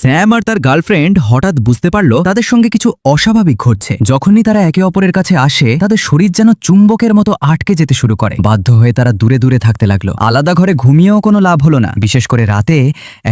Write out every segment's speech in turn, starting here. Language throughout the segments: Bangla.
স্যাম আর তার গার্লফ্রেন্ড হঠাৎ বুঝতে পারল তাদের সঙ্গে কিছু অস্বাভাবিক ঘটছে। যখনই তারা একে অপরের কাছে আসে তাদের শরীর যেন চুম্বকের মতো আটকে যেতে শুরু করে। বাধ্য হয়ে তারা দূরে দূরে থাকতে লাগলো। আলাদা ঘরে ঘুমিয়েও কোনো লাভ হলো না। বিশেষ করে রাতে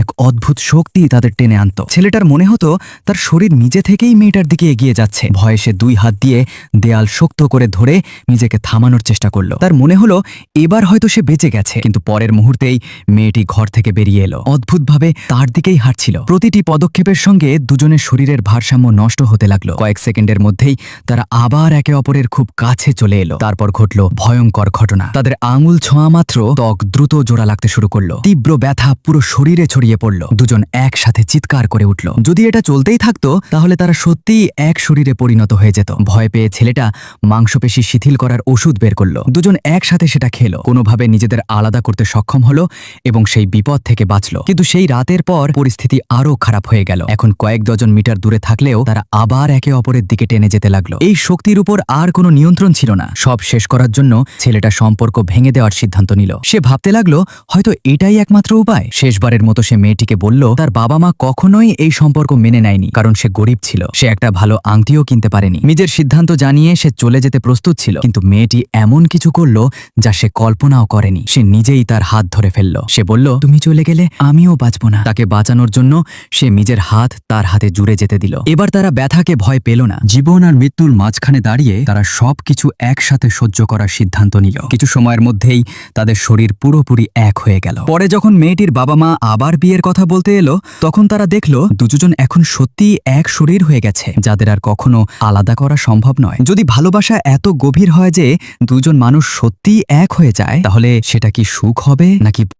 এক অদ্ভুত শক্তি তাদের টেনে আনত। ছেলেটার মনে হতো তার শরীর নিজে থেকেই মেয়েটার দিকে এগিয়ে যাচ্ছে। ভয়ে সে দুই হাত দিয়ে দেয়াল শক্ত করে ধরে নিজেকে থামানোর চেষ্টা করলো। তার মনে হলো এবার হয়তো সে বেঁচে গেছে, কিন্তু পরের মুহূর্তেই মেয়েটি ঘর থেকে বেরিয়ে এলো। অদ্ভুতভাবে তার দিকেই হাঁটছিল। প্রতিটি পদক্ষেপের সঙ্গে দুজনের শরীরের ভারসাম্য নষ্ট হতে লাগলো। কয়েক সেকেন্ডের মধ্যেই তারা আবার একে অপরের খুব কাছে চলে এলো। তারপর ঘটল ভয়ঙ্কর ঘটনা। তাদের আঙুল ছোঁয়া মাত্র ত্বক দ্রুত জোড়া লাগতে শুরু করলো। তীব্র ব্যথা পুরো শরীরে ছড়িয়ে পড়ল। দুজন একসাথে চিৎকার করে উঠল। যদি এটা চলতেই থাকতো তাহলে তারা সত্যিই এক শরীরে পরিণত হয়ে যেত। ভয় পেয়ে ছেলেটা মাংসপেশি শিথিল করার ওষুধ বের করলো। দুজন একসাথে সেটা খেলো। কোনোভাবে নিজেদের আলাদা করতে সক্ষম হলো এবং সেই বিপদ থেকে বাঁচল। কিন্তু সেই রাতের পর পরিস্থিতি আরো খারাপ হয়ে গেল। এখন কয়েক ডজন মিটার দূরে থাকলেও তারা আবার একে অপরের দিকে টেনে যেতে লাগলো। এই শক্তির উপর আর কোনো নিয়ন্ত্রণ ছিল না। সব শেষ করার জন্য ছেলেটা সম্পর্ক ভেঙে দেওয়ার সিদ্ধান্ত নিল। সে ভাবতে লাগলো হয়তো এটাই একমাত্র উপায়। শেষবারের মতো সে মেয়েটিকে বলল তার বাবা মা কখনোই এই সম্পর্ক মেনে নেয়নি, কারণ সে গরিব ছিল। সে একটা ভালো আংটিও কিনতে পারেনি। নিজের সিদ্ধান্ত জানিয়ে সে চলে যেতে প্রস্তুত ছিল, কিন্তু মেয়েটি এমন কিছু করলো যা সে কল্পনাও করেনি। সে নিজেই তার হাত ধরে ফেলল। সে বলল, তুমি চলে গেলে আমিও বাঁচব না। তাকে বাঁচানোর জন্য সে নিজের হাত তার হাতে জুড়ে যেতে দিল। এবার তারা ব্যথাকে ভয় পেল না। জীবন আর মৃত্যুর মাঝখানে দাঁড়িয়ে তারা সবকিছু একসাথে সহ্য করার সিদ্ধান্ত নিল। কিছু সময়ের মধ্যেই তাদের শরীর পুরোপুরি এক হয়ে গেল। পরে যখন মেয়েটির বাবা মা আবার বিয়ের কথা বলতে এলো, তখন তারা দেখলো দুজন এখন সত্যিই এক শরীর হয়ে গেছে, যাদের আর কখনো আলাদা করা সম্ভব নয়। যদি ভালোবাসা এত গভীর হয় যে দুজন মানুষ সত্যিই এক হয়ে যায়, তাহলে সেটা কি সুখ হবে নাকি